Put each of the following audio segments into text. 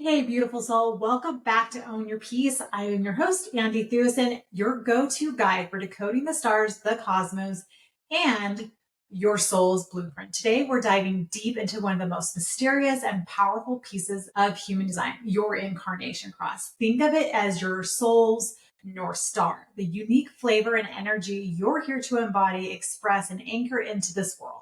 Hey, beautiful soul. Welcome back to Own Your Peace. I am your host, Andy Thewison, your go-to guide for decoding the stars, the cosmos, and your soul's blueprint. Today, we're diving deep into one of the most mysterious and powerful pieces of human design, your Incarnation Cross. Think of it as your soul's North Star, the unique flavor and energy you're here to embody, express, and anchor into this world.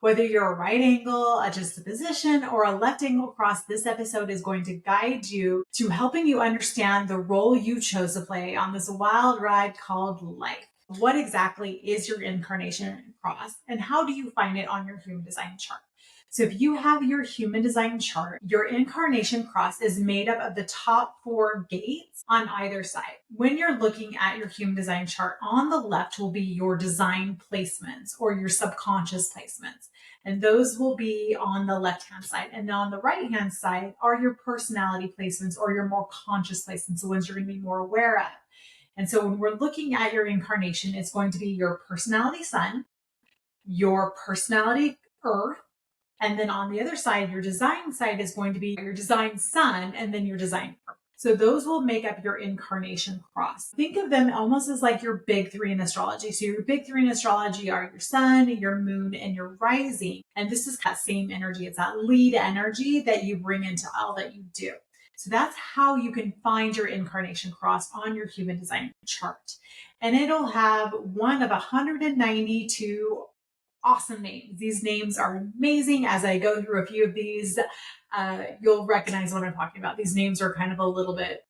Whether you're a right angle, a juxtaposition, or a left angle cross, this episode is going to guide you to helping you understand the role you chose to play on this wild ride called life. What exactly is your Incarnation Cross, and how do you find it on your human design chart? So if you have your human design chart, your Incarnation Cross is made up of the top 4 gates on either side. When you're looking at your human design chart, on the left will be your design placements or your subconscious placements. And those will be on the left-hand side. And on the right-hand side are your personality placements or your more conscious placements, the ones you're going to be more aware of. And so when we're looking at your incarnation, it's going to be your personality sun, your personality earth, and then on the other side, your design side is going to be your design sun and then your design earth. So those will make up your Incarnation Cross. Think of them almost as like your big 3 in astrology. So your big 3 in astrology are your sun, your moon, and your rising. And this is that same energy. It's that lead energy that you bring into all that you do. So that's how you can find your Incarnation Cross on your human design chart. And it'll have one of 192 awesome names. These names are amazing. As I go through a few of these, you'll recognize what I'm talking about. These names are kind of a little bit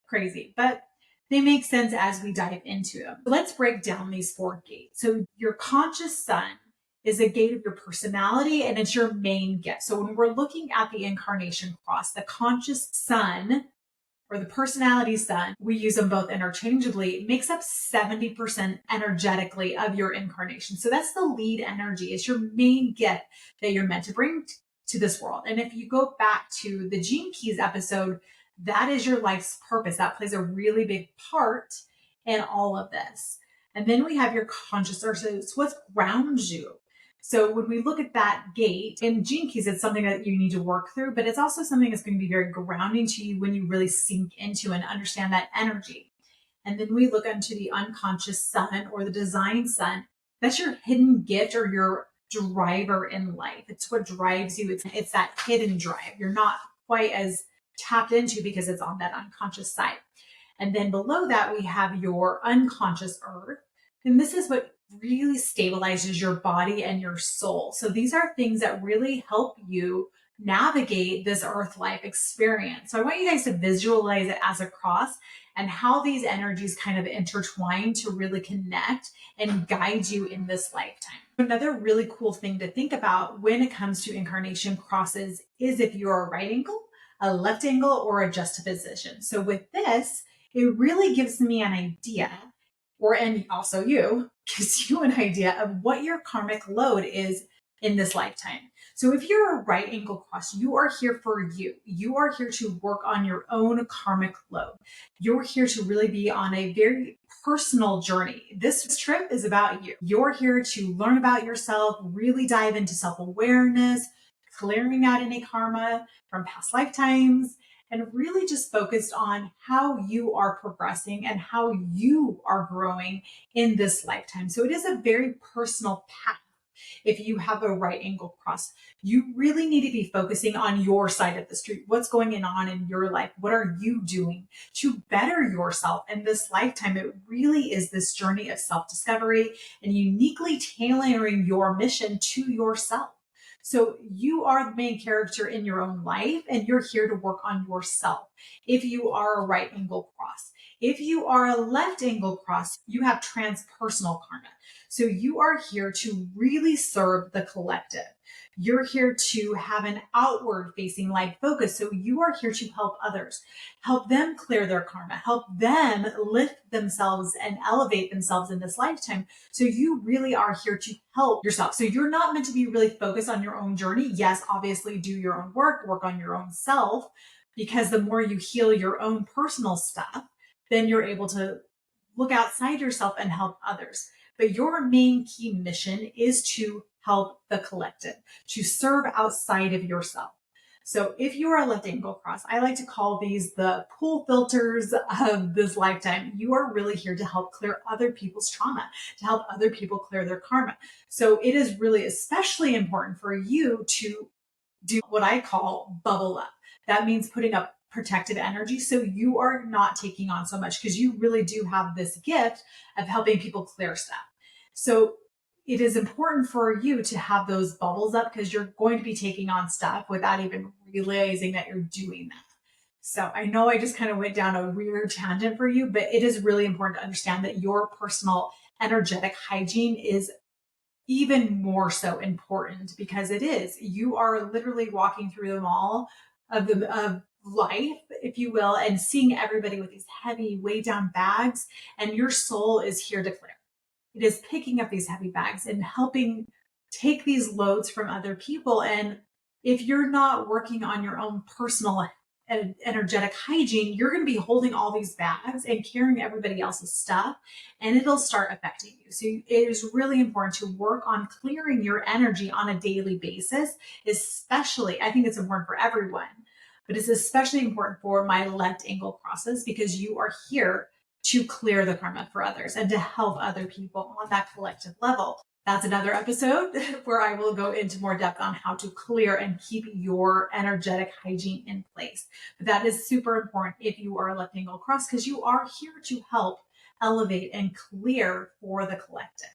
crazy, but they make sense as we dive into them. Let's break down these 4 gates. So your conscious sun is a gate of your personality, and it's your main gift. So when we're looking at the Incarnation Cross, the conscious sun or the personality sun, we use them both interchangeably, it makes up 70% energetically of your incarnation. So that's the lead energy. It's your main gift that you're meant to bring to this world. And if you go back to the Gene Keys episode, that is your life's purpose. That plays a really big part in all of this. And then we have your conscious earth. So it's what grounds you. So when we look at that gate in Gene Keys, it's something that you need to work through, but it's also something that's going to be very grounding to you when you really sink into and understand that energy. And then we look into the unconscious sun or the design sun. That's your hidden gift or your driver in life. It's what drives you. It's that hidden drive. You're not quite as tapped into because it's on that unconscious side. And then below that, we have your unconscious earth. And this is what really stabilizes your body and your soul. So these are things that really help you navigate this earth life experience. So I want you guys to visualize it as a cross and how these energies kind of intertwine to really connect and guide you in this lifetime. Another really cool thing to think about when it comes to incarnation crosses is if you're a right angle, a left angle, or a juxtaposition. So with this, it really gives me an idea, and also gives you an idea of what your karmic load is in this lifetime. So if you're a right angle cross, you are here for you. You are here to work on your own karmic load. You're here to really be on a very personal journey. This trip is about you. You're here to learn about yourself, really dive into self-awareness, clearing out any karma from past lifetimes, and really just focused on how you are progressing and how you are growing in this lifetime. So it is a very personal path. If you have a right angle cross, you really need to be focusing on your side of the street. What's going on in your life? What are you doing to better yourself in this lifetime? It really is this journey of self-discovery and uniquely tailoring your mission to yourself. So you are the main character in your own life, and you're here to work on yourself. If you are a right angle cross, if you are a left angle cross, you have transpersonal karma. So you are here to really serve the collective. You're here to have an outward facing life focus. So you are here to help others, help them clear their karma, help them lift themselves and elevate themselves in this lifetime. So you really are here to help yourself. So you're not meant to be really focused on your own journey. Yes, obviously do your own work on your own self, because the more you heal your own personal stuff, then you're able to look outside yourself and help others. But your main key mission is to help the collective, to serve outside of yourself. So if you are a left angle cross, I like to call these the pool filters of this lifetime. You are really here to help clear other people's trauma, to help other people clear their karma. So it is really especially important for you to do what I call bubble up. That means putting up protective energy so you are not taking on so much, because you really do have this gift of helping people clear stuff. So it is important for you to have those bubbles up, because you're going to be taking on stuff without even realizing that you're doing that. So I know I just kind of went down a weird tangent for you, but it is really important to understand that your personal energetic hygiene is even more so important, because it is. You are literally walking through the mall of life, if you will, and seeing everybody with these heavy, weighed down bags, and your soul is here to clear. It is picking up these heavy bags and helping take these loads from other people. And if you're not working on your own personal and energetic hygiene, you're going to be holding all these bags and carrying everybody else's stuff, and it'll start affecting you. So it is really important to work on clearing your energy on a daily basis, especially, I think it's important for everyone, but it's especially important for my left angle crosses, because you are here to clear the karma for others and to help other people on that collective level. That's another episode where I will go into more depth on how to clear and keep your energetic hygiene in place. But that is super important if you are a left angle cross, because you are here to help elevate and clear for the collective.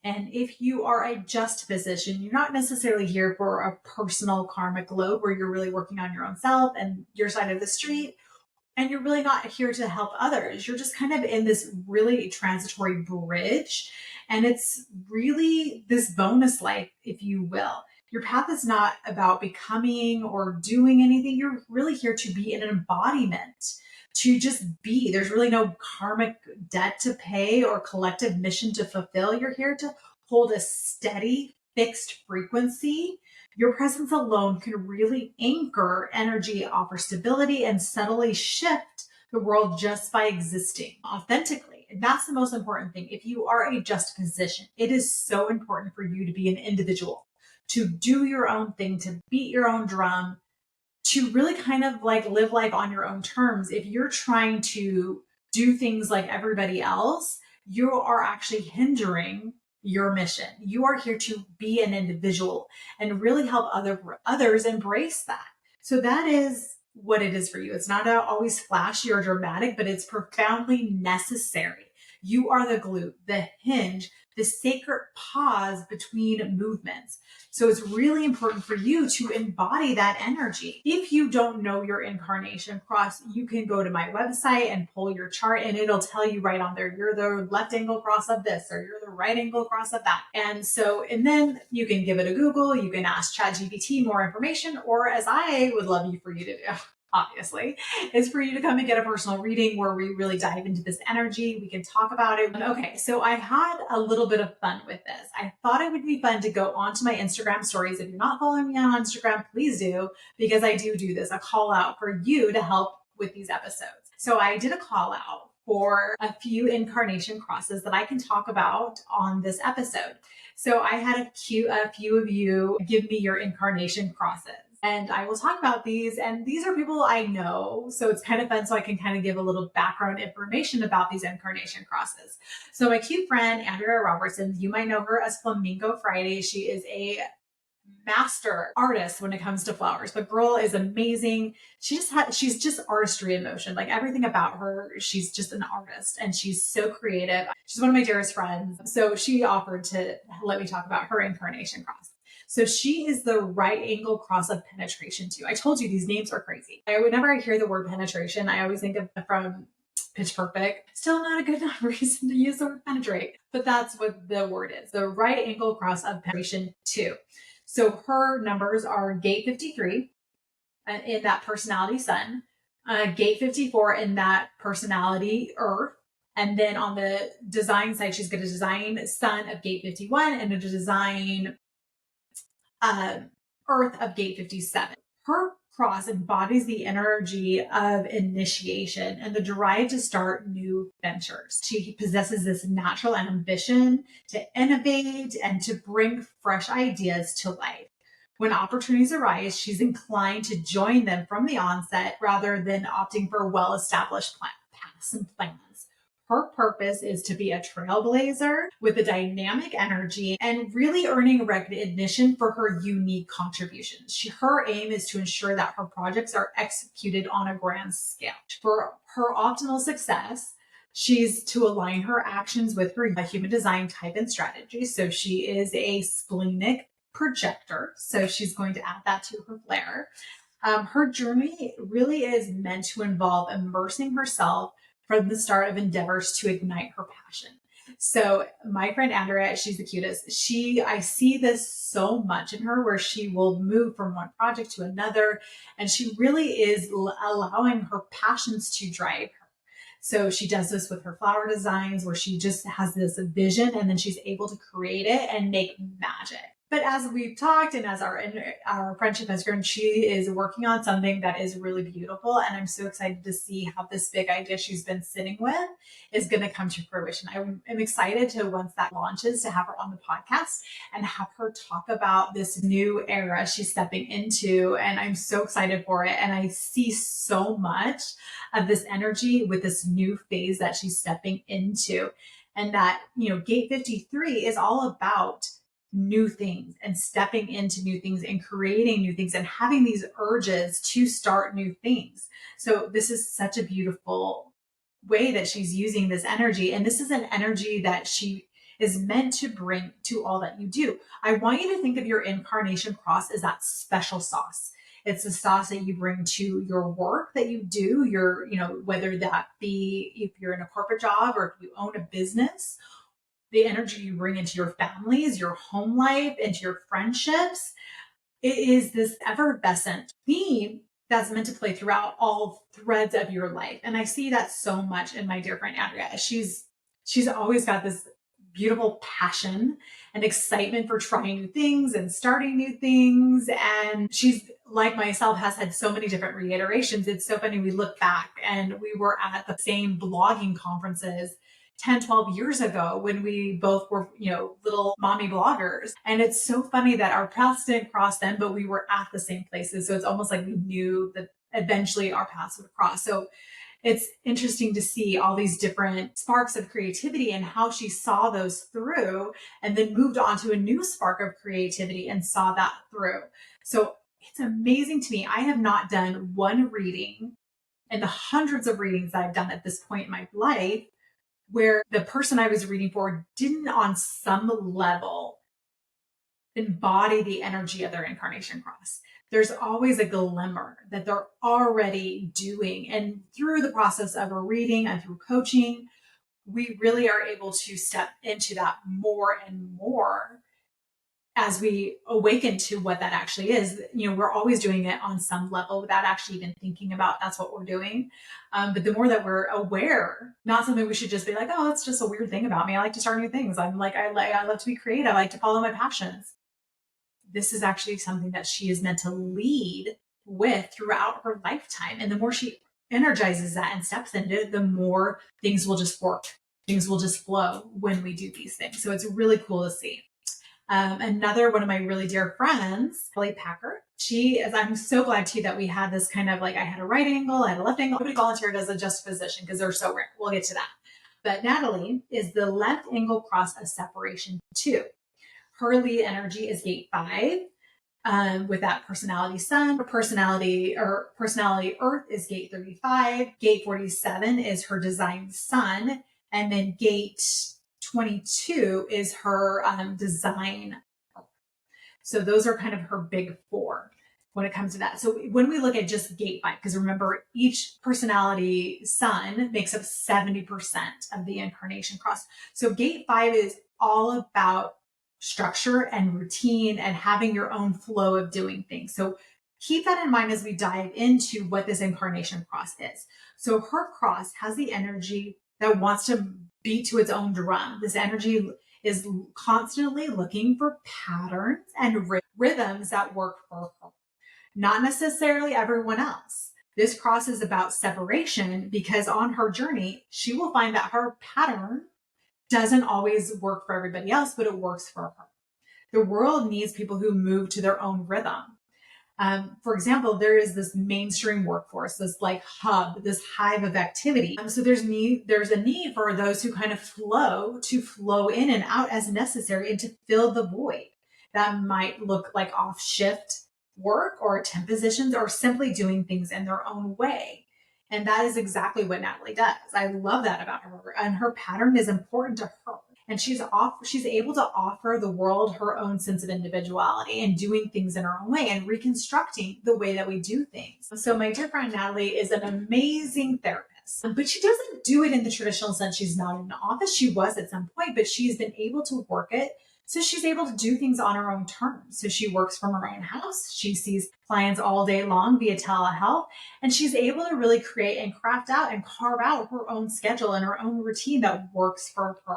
And if you are a juxtaposition, you're not necessarily here for a personal karmic load where you're really working on your own self and your side of the street, and you're really not here to help others. You're just kind of in this really transitory bridge. And it's really this bonus life, if you will. Your path is not about becoming or doing anything. You're really here to be an embodiment, to just be. There's really no karmic debt to pay or collective mission to fulfill. You're here to hold a steady, fixed frequency. Your presence alone can really anchor energy, offer stability, and subtly shift the world just by existing authentically. And that's the most important thing. If you are a juxtaposition, it is so important for you to be an individual, to do your own thing, to beat your own drum, to really kind of like live life on your own terms. If you're trying to do things like everybody else, you are actually hindering your mission. You are here to be an individual and really help others embrace that. So that is what it is for you. It's not always flashy or dramatic, but it's profoundly necessary. You are the glue, the hinge, the sacred pause between movements. So it's really important for you to embody that energy. If you don't know your incarnation cross, you can go to my website and pull your chart, and it'll tell you right on there, you're the left angle cross of this, or you're the right angle cross of that. And then you can give it a Google, you can ask ChatGPT more information, or as I would love for you to do, obviously, is for you to come and get a personal reading where we really dive into this energy. We can talk about it. Okay, so I had a little bit of fun with this. I thought it would be fun to go onto my Instagram stories. If you're not following me on Instagram, please do, because I do this, a call out for you to help with these episodes. So I did a call out for a few incarnation crosses that I can talk about on this episode. So I had a few of you give me your incarnation crosses. And I will talk about these. And these are people I know. So it's kind of fun. So I can kind of give a little background information about these incarnation crosses. So my cute friend, Andrea Robertson, you might know her as Flamingo Friday. She is a master artist when it comes to flowers. The girl is amazing. She's just artistry in motion. Like everything about her, she's just an artist and she's so creative. She's one of my dearest friends. So she offered to let me talk about her incarnation cross. So she is the right angle cross of penetration too. I told you these names are crazy. Whenever I hear the word penetration, I always think of from Pitch Perfect. Still not a good enough reason to use the word penetrate, but that's what the word is. The right angle cross of penetration 2. So her numbers are gate 53 in that personality sun, gate 54 in that personality earth. And then on the design side, she's going to design sun of gate 51 and a design earth of gate 57. Her cross embodies the energy of initiation and the drive to start new ventures. She possesses this natural ambition to innovate and to bring fresh ideas to life. When opportunities arise, she's inclined to join them from the onset rather than opting for well-established paths and plans. Her purpose is to be a trailblazer with a dynamic energy and really earning recognition for her unique contributions. Her aim is to ensure that her projects are executed on a grand scale. For her optimal success, she's to align her actions with her human design type and strategy. So she is a splenic projector. So she's going to add that to her flair. Her journey really is meant to involve immersing herself from the start of endeavors to ignite her passion. So my friend Andrea, she's the cutest. I see this so much in her where she will move from one project to another, and she really is allowing her passions to drive her. So she does this with her flower designs where she just has this vision and then she's able to create it and make magic. But as we've talked and as our friendship has grown, she is working on something that is really beautiful. And I'm so excited to see how this big idea she's been sitting with is going to come to fruition. I'm excited to, once that launches, to have her on the podcast and have her talk about this new era she's stepping into. And I'm so excited for it. And I see so much of this energy with this new phase that she's stepping into. And that, gate 53 is all about new things and stepping into new things and creating new things and having these urges to start new things. So this is such a beautiful way that she's using this energy. And this is an energy that she is meant to bring to all that you do. I want you to think of your Incarnation Cross as that special sauce. It's the sauce that you bring to your work that you do, whether that be if you're in a corporate job or if you own a business, the energy you bring into your families, your home life, into your friendships. It is this effervescent theme that's meant to play throughout all threads of your life. And I see that so much in my dear friend Andrea. She's always got this beautiful passion and excitement for trying new things and starting new things. And she's, like myself, has had so many different reiterations. It's so funny. We look back and we were at the same blogging conferences 10, 12 years ago when we both were, little mommy bloggers. And it's so funny that our paths didn't cross then, but we were at the same places. So it's almost like we knew that eventually our paths would cross. So it's interesting to see all these different sparks of creativity and how she saw those through and then moved on to a new spark of creativity and saw that through. So it's amazing to me. I have not done one reading in the hundreds of readings that I've done at this point in my life where the person I was reading for didn't on some level embody the energy of their Incarnation Cross. There's always a glimmer that they're already doing. And through the process of a reading and through coaching, we really are able to step into that more and more as we awaken to what that actually is. We're always doing it on some level without actually even thinking about that's what we're doing. But the more that we're aware, not something we should just be like, oh, that's just a weird thing about me. I like to start new things. I love to be creative. I like to follow my passions. This is actually something that she is meant to lead with throughout her lifetime. And the more she energizes that and steps into it, the more things will just work. Things will just flow when we do these things. So it's really cool to see. Another one of my really dear friends, Kelly Packer, I'm so glad too that we had this kind of I had a right angle, I had a left angle. Nobody volunteered as a juxtaposition because they're so rare. We'll get to that. But Natalie is the left angle cross of separation 2. Her lead energy is gate 5. With that personality sun, her personality earth is gate 35. Gate 47 is her design sun. And then gate 22 is her design. So those are kind of her big 4 when it comes to that. So when we look at just gate 5, because remember, each personality sun makes up 70% of the Incarnation Cross. So gate 5 is all about structure and routine and having your own flow of doing things. So keep that in mind as we dive into what this Incarnation Cross is. So her cross has the energy that wants to beat to its own drum. This energy is constantly looking for patterns and rhythms that work for her, not necessarily everyone else. This cross is about separation because on her journey, she will find that her pattern doesn't always work for everybody else, but it works for her. The world needs people who move to their own rhythm. For example, there is this mainstream workforce, this like hub, this hive of activity. So there's a need for those who kind of to flow in and out as necessary and to fill the void. That might look like off shift work or temp positions or simply doing things in their own way. And that is exactly what Natalie does. I love that about her. And her pattern is important to her. And she's able to offer the world her own sense of individuality and doing things in her own way and reconstructing the way that we do things. So my dear friend Natalie is an amazing therapist, but she doesn't do it in the traditional sense. She's not in an office. She was at some point, but she's been able to work it. So she's able to do things on her own terms. So she works from her own house. She sees clients all day long via telehealth, and she's able to really create and craft out and carve out her own schedule and her own routine that works for her.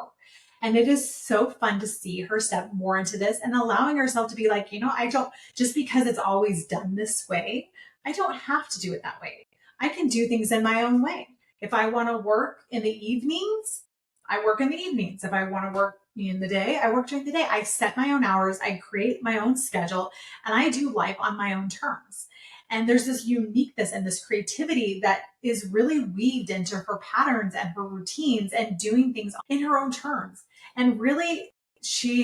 And it is so fun to see her step more into this and allowing herself to be like, I don't, just because it's always done this way, I don't have to do it that way. I can do things in my own way. If I want to work in the evenings, I work in the evenings. If I want to work in the day, I work during the day. I set my own hours, I create my own schedule, and I do life on my own terms. And there's this uniqueness and this creativity that is really weaved into her patterns and her routines and doing things in her own terms. And really,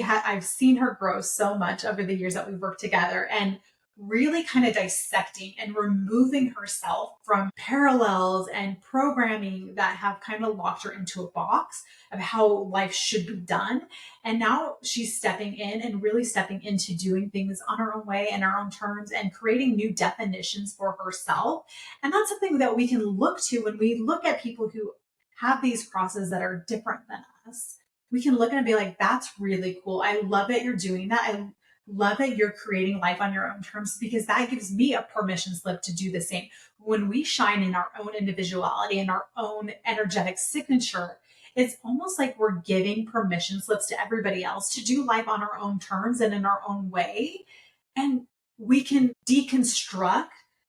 I've seen her grow so much over the years that we've worked together and really kind of dissecting and removing herself from parallels and programming that have kind of locked her into a box of how life should be done. And now she's stepping in and really stepping into doing things on her own way and her own terms and creating new definitions for herself. And that's something that we can look to when we look at people who have these crosses that are different than us. We can look and be like, that's really cool. I love that you're doing that. I love that you're creating life on your own terms, because that gives me a permission slip to do the same. When we shine in our own individuality and our own energetic signature, it's almost like we're giving permission slips to everybody else to do life on our own terms and in our own way. And we can deconstruct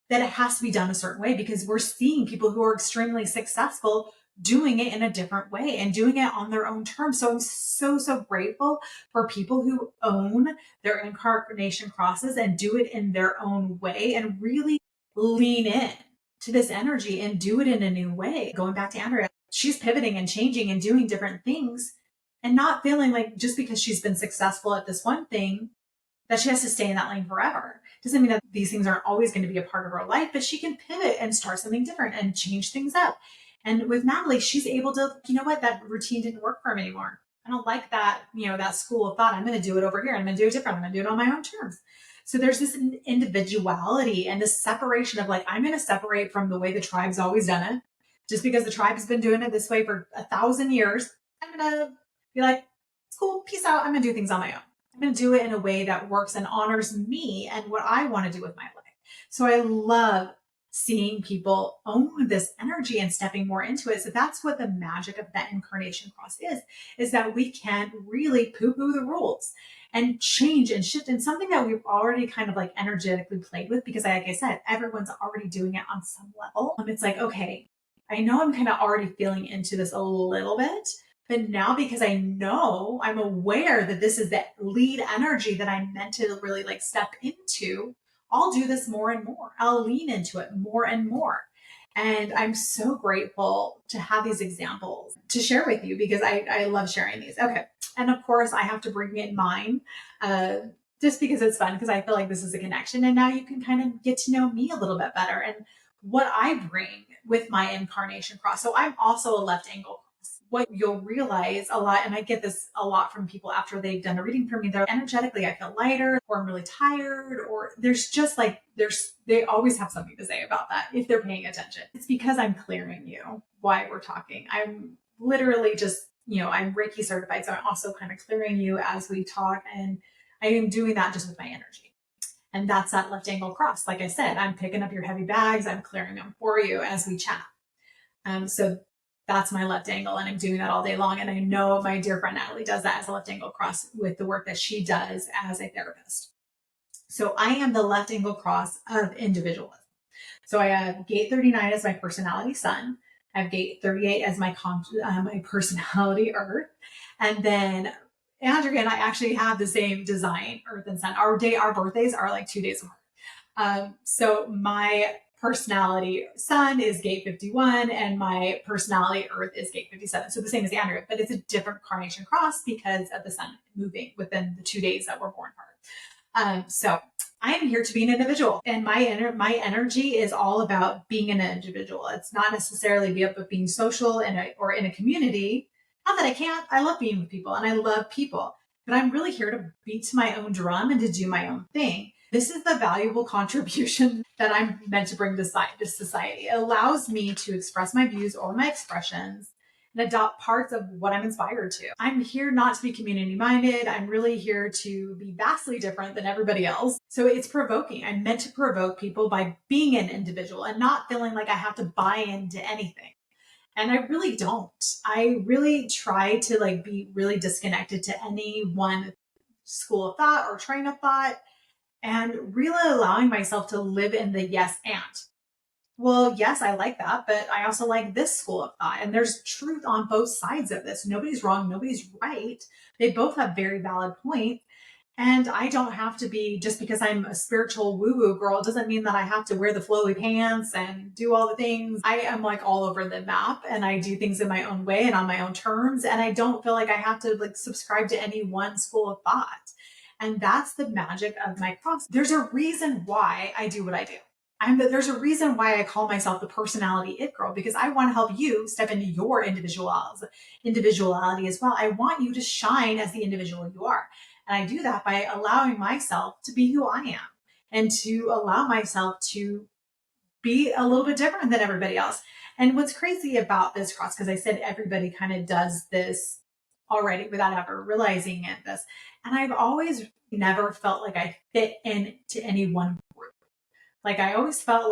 that it has to be done a certain way, because we're seeing people who are extremely successful doing it in a different way and doing it on their own terms. So I'm so grateful for people who own their incarnation crosses and do it in their own way and really lean in to this energy and do it in a new way. Going back to Andrea, she's pivoting and changing and doing different things and not feeling like just because she's been successful at this one thing that she has to stay in that lane forever. Doesn't mean that these things aren't always going to be a part of her life, but she can pivot and start something different and change things up. And with Natalie, she's able to, that routine didn't work for me anymore. I don't like that, that school of thought. I'm going to do it over here. I'm going to do it different. I'm going to do it on my own terms. So there's this individuality and this separation of like, I'm going to separate from the way the tribe's always done it. Just because the tribe has been doing it this way for 1,000 years, I'm going to be like, it's cool, peace out. I'm going to do things on my own. I'm going to do it in a way that works and honors me and what I want to do with my life. So I love seeing people own this energy and stepping more into it. So that's what the magic of that Incarnation Cross is that we can really poo-poo the rules and change and shift in something that we've already kind of like energetically played with, because like I said, everyone's already doing it on some level. It's like, okay, I know I'm kind of already feeling into this a little bit, but now because I know, I'm aware that this is the lead energy that I'm meant to really like step into, I'll do this more and more. I'll lean into it more and more. And I'm so grateful to have these examples to share with you, because I love sharing these. Okay. And of course, I have to bring in mine just because it's fun, because I feel like this is a connection. And now you can kind of get to know me a little bit better and what I bring with my Incarnation Cross. So I'm also a left angle cross. What you'll realize a lot, and I get this a lot from people after they've done a reading for me, they're energetically, I feel lighter, or I'm really tired, or there's just like, they always have something to say about that if they're paying attention. It's because I'm clearing you while we're talking. I'm literally just, I'm Reiki certified, so I'm also kind of clearing you as we talk, and I am doing that just with my energy. And that's that left angle cross. Like I said, I'm picking up your heavy bags, I'm clearing them for you as we chat. So that's my left angle, and I'm doing that all day long. And I know my dear friend Natalie does that as a left angle cross with the work that she does as a therapist. So I am the left angle cross of individualism. So I have gate 39 as my personality sun. I have gate 38 as my personality earth. And then Andrea and I actually have the same design, Earth and Sun. Our birthdays are like 2 days apart. So my personality Sun is gate 51 and my personality Earth is gate 57. So the same as Andrea, but it's a different Carnation Cross because of the Sun moving within the 2 days that we're born apart. So I'm here to be an individual, and my energy is all about being an individual. It's not necessarily about being social or in a community. Not that I can't. I love being with people and I love people, but I'm really here to beat to my own drum and to do my own thing. This is the valuable contribution that I'm meant to bring to society. It allows me to express my views or my expressions and adopt parts of what I'm inspired to. I'm here not to be community minded. I'm really here to be vastly different than everybody else. So it's provoking. I'm meant to provoke people by being an individual and not feeling like I have to buy into anything. And I really don't. I really try to be really disconnected to any one school of thought or train of thought, and really allowing myself to live in the yes and. Well, yes, I like that, but I also like this school of thought. And there's truth on both sides of this. Nobody's wrong, nobody's right. They both have very valid points. And I don't have to be, just because I'm a spiritual woo-woo girl, doesn't mean that I have to wear the flowy pants and do all the things. I am all over the map, and I do things in my own way and on my own terms. And I don't feel like I have to subscribe to any one school of thought. And that's the magic of my cross. There's a reason why I do what I do. There's a reason why I call myself the personality it girl, because I want to help you step into your individuality as well. I want you to shine as the individual you are. And I do that by allowing myself to be who I am and to allow myself to be a little bit different than everybody else. And what's crazy about this cross, because I said everybody kind of does this already without ever realizing it, and I've always never felt like I fit into any one group. I always felt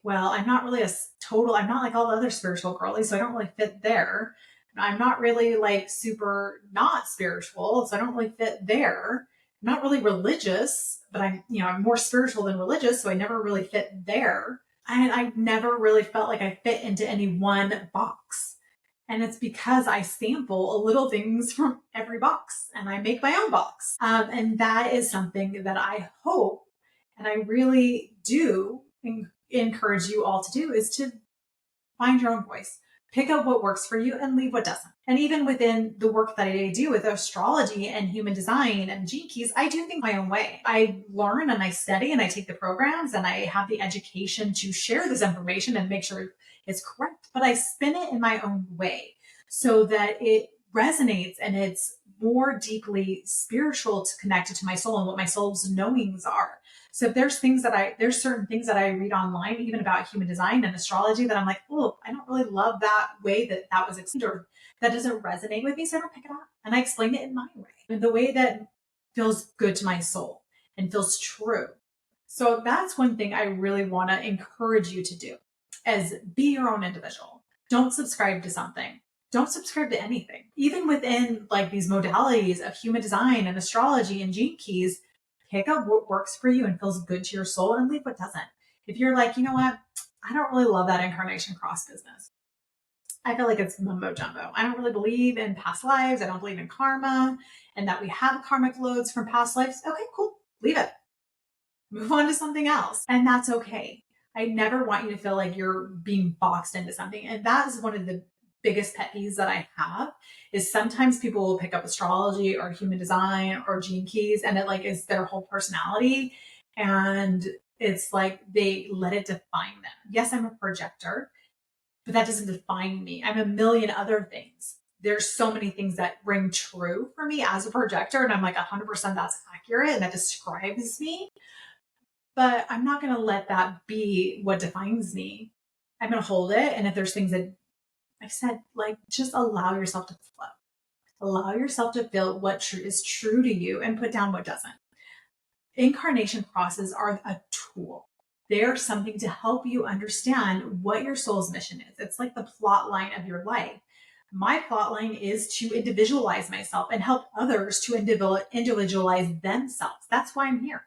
well, I'm not really I'm not like all the other spiritual girlies, so I don't really fit there. I'm not really super not spiritual, so I don't really fit there. I'm not really religious, but I'm more spiritual than religious, so I never really fit there. And I've never really felt like I fit into any one box. And it's because I sample little things from every box and I make my own box. And that is something that I hope, and I really do encourage you all to do, is to find your own voice. Pick out what works for you and leave what doesn't. And even within the work that I do with astrology and human design and gene keys, I do things my own way. I learn and I study and I take the programs and I have the education to share this information and make sure it's correct, but I spin it in my own way so that it resonates and it's more deeply spiritual, to connected to my soul and what my soul's knowings are. So if there's certain things that I read online, even about human design and astrology, that I'm oh, I don't really love that way that was explained, or that doesn't resonate with me, so I don't pick it up. And I explain it in my way, in the way that feels good to my soul and feels true. So that's one thing I really want to encourage you to do, is be your own individual. Don't subscribe to something. Don't subscribe to anything. Even within these modalities of human design and astrology and gene keys, pick up what works for you and feels good to your soul and leave what doesn't. If you're you know what, I don't really love that Incarnation Cross business. I feel like it's mumbo jumbo. I don't really believe in past lives. I don't believe in karma and that we have karmic loads from past lives. Okay, cool. Leave it. Move on to something else. And that's okay. I never want you to feel like you're being boxed into something. And that is one of the biggest pet peeves that I have, is sometimes people will pick up astrology or human design or gene keys and it is their whole personality, and it's they let it define them. Yes, I'm a projector, but that doesn't define me. I'm a million other things. There's so many things that ring true for me as a projector, and I'm 100% that's accurate and that describes me, but I'm not going to let that be what defines me. I'm going to hold it, and if there's things that I said, just allow yourself to flow. Allow yourself to feel what is true to you and put down what doesn't. Incarnation crosses are a tool. They are something to help you understand what your soul's mission is. It's like the plot line of your life. My plot line is to individualize myself and help others to individualize themselves. That's why I'm here.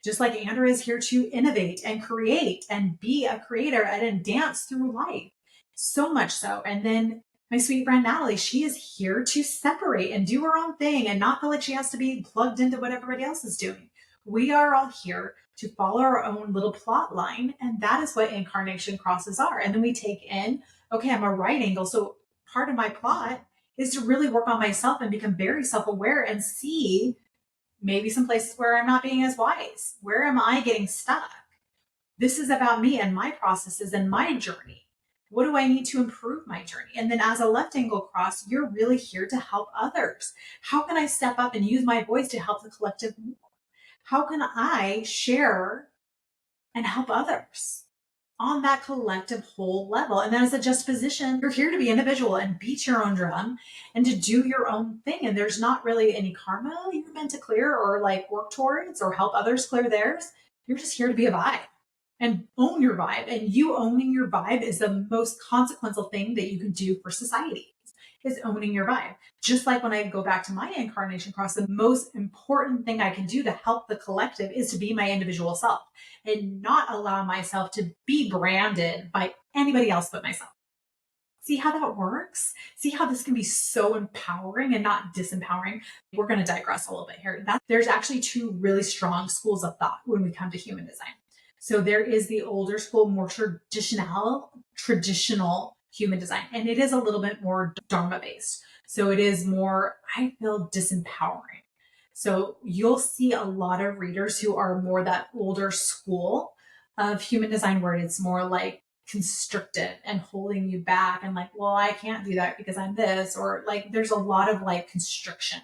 Just like Andrea is here to innovate and create and be a creator and dance through life. So much so. And then My sweet friend Natalie, she is here to separate and do her own thing and not feel like she has to be plugged into what everybody else is doing. We are all here to follow our own little plot line, and that is what incarnation crosses are. And then we take in, okay, I'm a right angle, so part of my plot is to really work on myself and become very self-aware and see maybe some places where I'm not being as wise. Where am I getting stuck? This is about me and my processes and my journey. What do I need to improve my journey? And then as a left angle cross, you're really here to help others. How can I step up and use my voice to help the collective more? How can I share and help others on that collective whole level? And then as a juxtaposition, you're here to be individual and beat your own drum and to do your own thing. And there's not really any karma you're meant to clear or like work towards or help others clear theirs. You're just here to be a vibe and own your vibe. And you owning your vibe is the most consequential thing that you can do for society, is owning your vibe. Just like when I go back to my incarnation cross, the most important thing I can do to help the collective is to be my individual self and not allow myself to be branded by anybody else but myself. See how that works? See how this can be so empowering and not disempowering? We're going to digress a little bit here. There's actually two really strong schools of thought when we come to human design. So there is the older school, more traditional human design, and it is a little bit more dharma based. So it is more, I feel, disempowering. So you'll see a lot of readers who are more that older school of human design where it's more like constricted and holding you back and like, well, I can't do that because I'm this, or like there's a lot of like constriction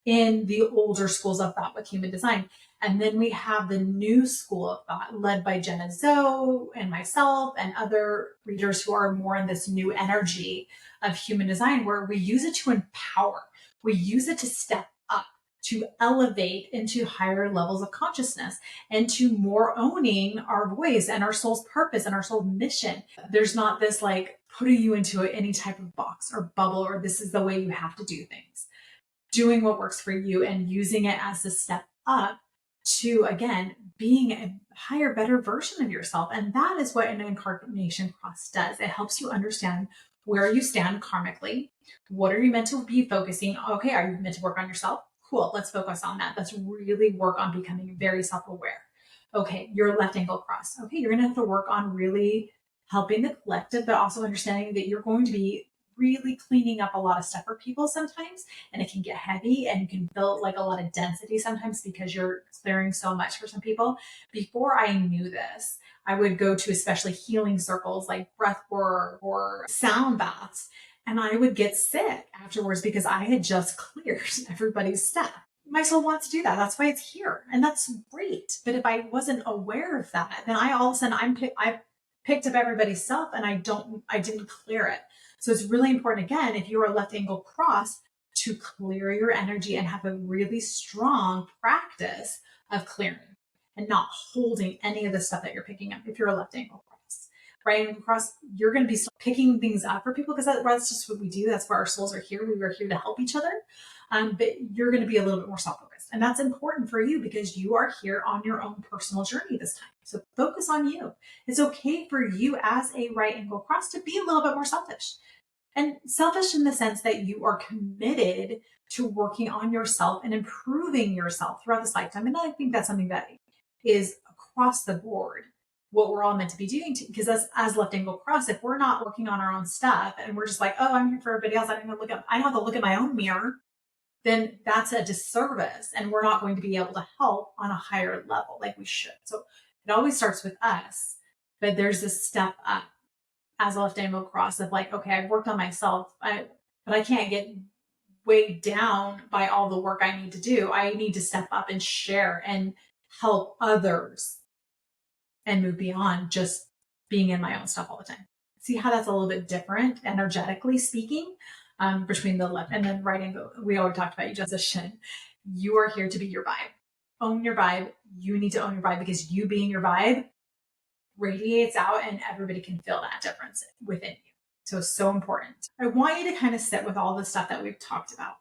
in the older schools of thought with human design. And then we have the new school of thought led by Jenna Zoe and myself and other readers who are more in this new energy of human design, where we use it to empower. We use it to step up, to elevate into higher levels of consciousness and to more owning our voice and our soul's purpose and our soul's mission. There's not this like putting you into any type of box or bubble, or this is the way you have to do things. Doing what works for you and using it as a step up to, again, being a higher, better version of yourself. And that is what an incarnation cross does. It helps you understand where you stand karmically. What are you meant to be focusing? Okay, are you meant to work on yourself? Cool, let's focus on that. Let's really work on becoming very self-aware. Okay, your left angle cross. Okay, you're gonna have to work on really helping the collective, but also understanding that you're going to be really cleaning up a lot of stuff for people sometimes, and it can get heavy and you can feel like a lot of density sometimes because you're clearing so much for some people. Before I knew this, I would go to especially healing circles like breath work or sound baths, and I would get sick afterwards because I had just cleared everybody's stuff. My soul wants to do that. That's why it's here, and that's great. But if I wasn't aware of that, then I all of a sudden I picked up everybody's stuff and I didn't clear it. So it's really important, again, if you're a left angle cross, to clear your energy and have a really strong practice of clearing and not holding any of the stuff that you're picking up if you're a left angle cross. Right angle cross, you're going to be picking things up for people because that's just what we do. That's where our souls are here. We are here to help each other. But you're going to be a little bit more self-focused. And that's important for you because you are here on your own personal journey this time. So focus on you. It's okay for you as a right angle cross to be a little bit more selfish. And selfish in the sense that you are committed to working on yourself and improving yourself throughout this lifetime. And I think that's something that is across the board what we're all meant to be doing. Because as left angle cross, if we're not working on our own stuff and we're just like, oh, I'm here for everybody else, I don't have to look at my own mirror, then that's a disservice. And we're not going to be able to help on a higher level like we should. So it always starts with us, but there's this step up as a left angle cross of like, okay, I've worked on myself, but I can't get weighed down by all the work I need to do. I need to step up and share and help others and move beyond just being in my own stuff all the time. See how that's a little bit different, energetically speaking, between the left and then right angle. We already talked about juxtaposition. You are here to be your vibe. Own your vibe. You need to own your vibe because you being your vibe radiates out and everybody can feel that difference within you. So it's so important. I want you to kind of sit with all the stuff that we've talked about.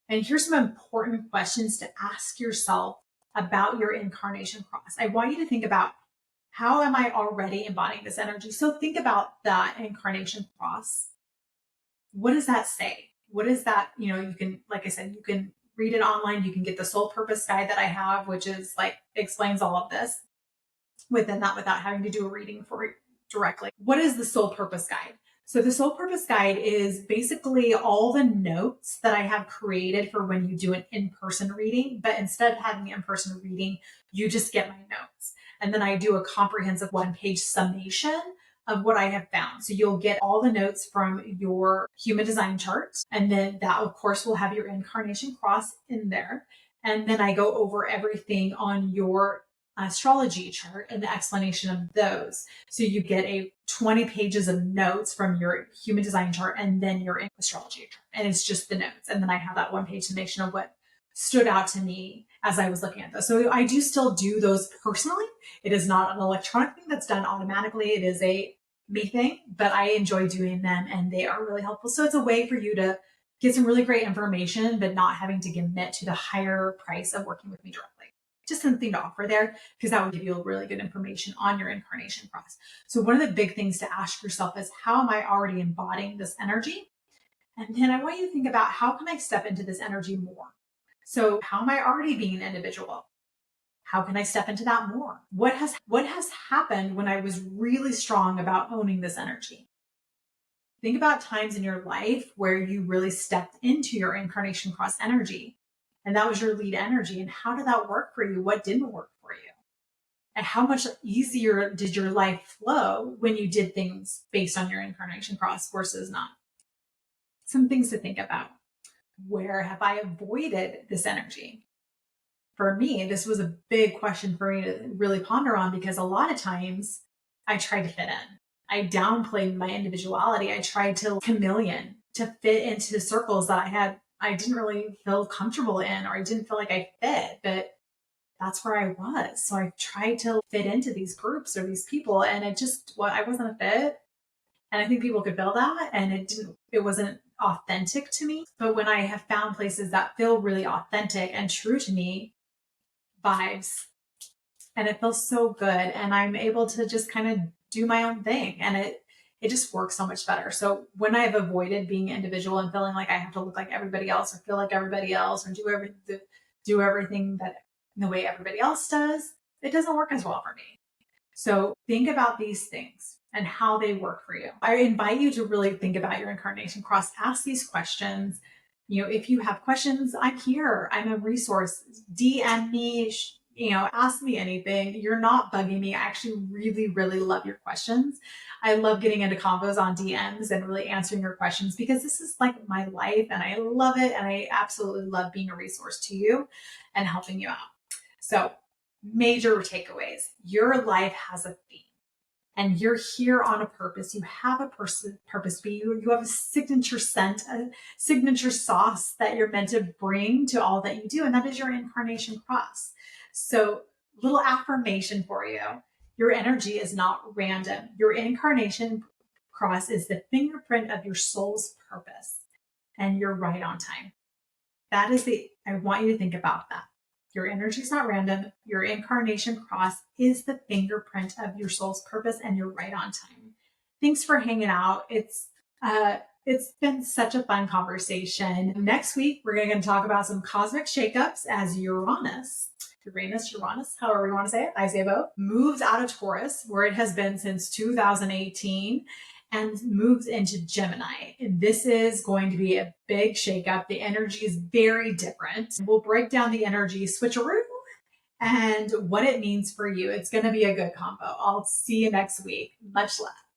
And here's some important questions to ask yourself about your incarnation cross. I want you to think about, how am I already embodying this energy? So think about that incarnation cross. what does that say? What is that? You can, like I said, you can read it online. You can get the soul purpose guide that I have, which is like explains all of this within that without having to do a reading for it directly. What is the soul purpose guide? So the soul purpose guide is basically all the notes that I have created for when you do an in-person reading, but instead of having an in-person reading, you just get my notes. And then I do a comprehensive one-page summation of what I have found. So you'll get all the notes from your human design chart. And then that, of course, will have your Incarnation Cross in there. And then I go over everything on your astrology chart and the explanation of those. So you get 20 pages of notes from your human design chart and then your astrology chart. And it's just the notes. And then I have that one-page summation of what stood out to me as I was looking at those. So I do still do those personally. It is not an electronic thing that's done automatically. It is a me thing, but I enjoy doing them and they are really helpful. So it's a way for you to get some really great information, but not having to commit to the higher price of working with me directly. Just something to offer there because that would give you really good information on your Incarnation Cross. So one of the big things to ask yourself is, how am I already embodying this energy? And then I want you to think about, how can I step into this energy more? So how am I already being an individual? How can I step into that more? What has happened when I was really strong about owning this energy? Think about times in your life where you really stepped into your Incarnation Cross energy. And that was your lead energy. And how did that work for you? What didn't work for you? And how much easier did your life flow when you did things based on your Incarnation Cross versus not? Some things to think about. Where have I avoided this energy? For me, this was a big question for me to really ponder on, because a lot of times I tried to fit in. I downplayed my individuality. I tried to chameleon to fit into the circles that I didn't really feel comfortable in, or I didn't feel like I fit, but that's where I was. So I tried to fit into these groups or these people, and I wasn't a fit. And I think people could feel that, and it wasn't authentic to me. But when I have found places that feel really authentic and true to me, vibes, and it feels so good, and I'm able to just kind of do my own thing, and it just works so much better. So when I've avoided being individual and feeling like I have to look like everybody else or feel like everybody else or do everything that the way everybody else does, it doesn't work as well for me. So think about these things and how they work for you. I invite you to really think about your Incarnation Cross. Ask these questions. If you have questions, I'm here. I'm a resource. DM me, ask me anything. You're not bugging me. I actually really, really love your questions. I love getting into combos on DMs and really answering your questions, because this is like my life and I love it. And I absolutely love being a resource to you and helping you out. So major takeaways. Your life has a theme. And you're here on a purpose. You have a purpose for you. You have a signature scent, a signature sauce that you're meant to bring to all that you do. And that is your Incarnation Cross. So little affirmation for you. Your energy is not random. Your Incarnation Cross is the fingerprint of your soul's purpose. And you're right on time. I want you to think about that. Your energy is not random. Your Incarnation Cross is the fingerprint of your soul's purpose, and you're right on time. Thanks for hanging out. It's been such a fun conversation. Next week, we're going to talk about some cosmic shakeups as Uranus, however you want to say it, I say both, moves out of Taurus, where it has been since 2018, and moves into Gemini. And this is going to be a big shakeup. The energy is very different. We'll break down the energy switcheroo and what it means for you. It's going to be a good combo. I'll see you next week. Much love.